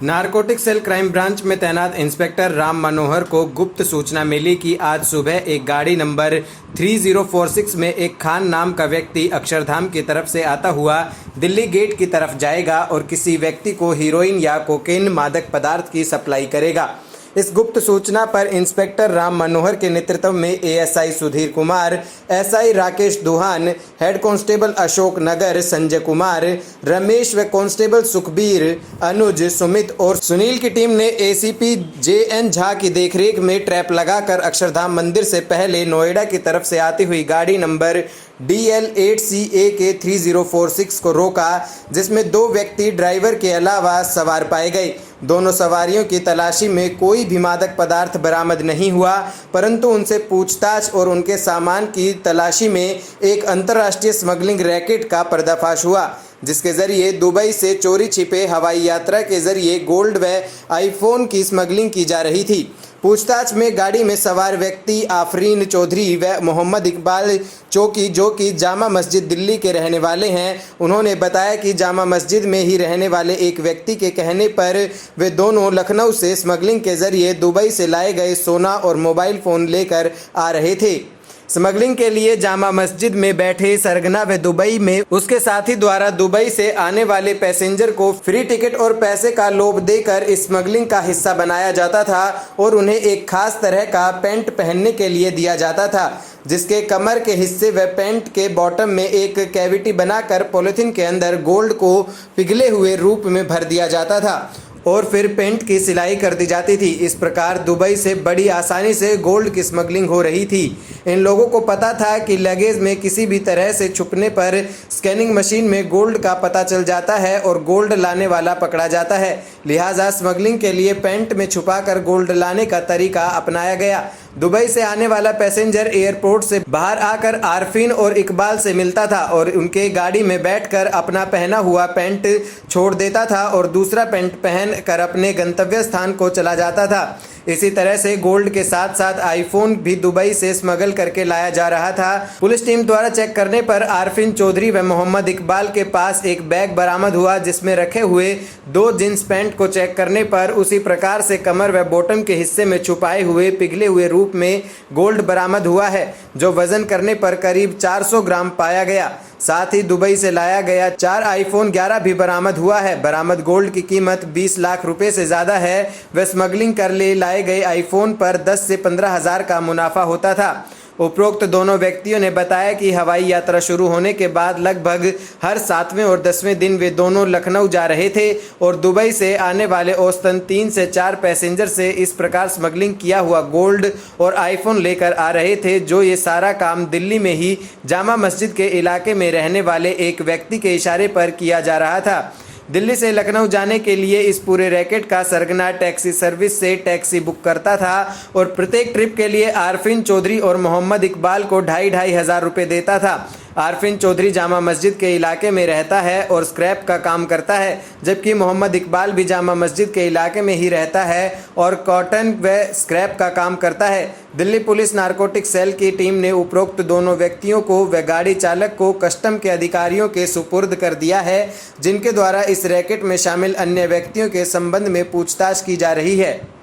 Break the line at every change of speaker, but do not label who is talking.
Narcotic cell crime branch में तैनात inspector Ram Manohar को गुप्त सूचना मिली कि आज सुबह एक गाड़ी नंबर 3046 में एक खान नाम का व्यक्ति अक्षरधाम की तरफ से आता हुआ दिल्ली गेट की तरफ जाएगा और किसी व्यक्ति को हीरोइन या कोकेन मादक पदार्थ की सप्लाई करेगा। इस गुप्त सूचना पर इंस्पेक्टर राम मनोहर के नेतृत्व में ASI Sudhir Kumar, SI Rakesh Duhan, head constable Ashok Nagar Sanjay Kumar, Ramesh व कांस्टेबल सुखबीर, अनुज, सुमित और सुनील की टीम ने एसीपी जेएन झा की देखरेख में ट्रैप लगाकर अक्षरधाम मंदिर से पहले नोएडा की तरफ से आती हुई गाड़ी नंबर DL8CAK 3046 को रोका, जिसमें 2 व्यक्ति ड्राइवर के अलावा सवार पाए गए। दोनों सवारियों की तलाशी में कोई भी मादक पदार्थ बरामद नहीं हुआ, परंतु उनसे पूछताछ और उनके सामान की तलाशी में एक अंतर्राष्ट्रीय स्मगलिंग रैकेट का पर्दाफाश हुआ, जिसके जरिए दुबई से चोरी छिपे हवाई यात्रा के जरिए गोल्ड व आईफोन की स्मगलिंग की जा रही थी। पूछताछ में गाड़ी में सवार व्यक्ति आफरीन चौधरी व मोहम्मद इकबाल चौकी, जो कि जामा मस्जिद दिल्ली के रहने वाले हैं, उन्होंने बताया कि जामा मस्जिद में ही रहने वाले एक व्यक्ति के कहने पर वे दोनों लखनऊ से स्मगलिंग के जरिए दुबई से लाए गए सोना और मोबाइल फ़ोन लेकर आ रहे थे। स्मगलिंग के लिए जामा मस्जिद में बैठे सरगना व दुबई में उसके साथी द्वारा दुबई से आने वाले पैसेंजर को फ्री टिकट और पैसे का लोभ देकर इस स्मगलिंग का हिस्सा बनाया जाता था और उन्हें एक खास तरह का पैंट पहनने के लिए दिया जाता था, जिसके कमर के हिस्से व पैंट के बॉटम में एक कैविटी बनाकर पॉलिथीन के अंदर गोल्ड को पिघले हुए रूप में भर दिया जाता था और फिर पेंट की सिलाई कर दी जाती थी। इस प्रकार दुबई से बड़ी आसानी से गोल्ड की स्मगलिंग हो रही थी। इन लोगों को पता था कि लगेज में किसी भी तरह से छुपने पर स्कैनिंग मशीन में गोल्ड का पता चल जाता है और गोल्ड लाने वाला पकड़ा जाता है, लिहाजा स्मगलिंग के लिए पेंट में छुपाकर गोल्ड लाने का तरीका अपनाया गया। दुबई से आने वाला पैसेंजर एयरपोर्ट से बाहर आकर आरफीन और इकबाल से मिलता था और उनके गाड़ी में बैठकर अपना पहना हुआ पैंट छोड़ देता था और दूसरा पैंट पहन कर अपने गंतव्य स्थान को चला जाता था। इसी तरह से गोल्ड के साथ साथ आईफोन भी दुबई से स्मगल करके लाया जा रहा था। पुलिस टीम द्वारा चेक करने पर आरफीन चौधरी व मोहम्मद इकबाल के पास एक बैग बरामद हुआ, जिसमें रखे हुए 2 जींस पैंट को चेक करने पर उसी प्रकार से कमर व बॉटम के हिस्से में छुपाए हुए पिघले हुए रूप में गोल्ड बरामद हुआ है, जो वजन करने पर करीब 400 ग्राम पाया गया। साथ ही दुबई से लाया गया 4 आईफोन 11 भी बरामद हुआ है। बरामद गोल्ड की कीमत 20 लाख रुपए से ज़्यादा है व स्मगलिंग कर लाए गए आईफोन पर 10 से 15 हज़ार का मुनाफा होता था। उपरोक्त दोनों व्यक्तियों ने बताया कि हवाई यात्रा शुरू होने के बाद लगभग हर 7वें और 10वें दिन वे दोनों लखनऊ जा रहे थे और दुबई से आने वाले औसतन 3 से 4 पैसेंजर से इस प्रकार स्मगलिंग किया हुआ गोल्ड और आईफोन लेकर आ रहे थे, जो ये सारा काम दिल्ली में ही जामा मस्जिद के इलाके में रहने वाले एक व्यक्ति के इशारे पर किया जा रहा था। दिल्ली से लखनऊ जाने के लिए इस पूरे रैकेट का सरगना टैक्सी सर्विस से टैक्सी बुक करता था और प्रत्येक ट्रिप के लिए आरफीन चौधरी और मोहम्मद इकबाल को 2,500 हज़ार रुपये देता था। आरफीन चौधरी जामा मस्जिद के इलाके में रहता है और स्क्रैप का काम करता है, जबकि मोहम्मद इकबाल भी जामा मस्जिद के इलाके में ही रहता है और कॉटन व स्क्रैप का काम करता है। दिल्ली पुलिस नारकोटिक सेल की टीम ने उपरोक्त दोनों व्यक्तियों को व गाड़ी चालक को कस्टम के अधिकारियों के सुपुर्द कर दिया है, जिनके द्वारा इस रैकेट में शामिल अन्य व्यक्तियों के संबंध में पूछताछ की जा रही है।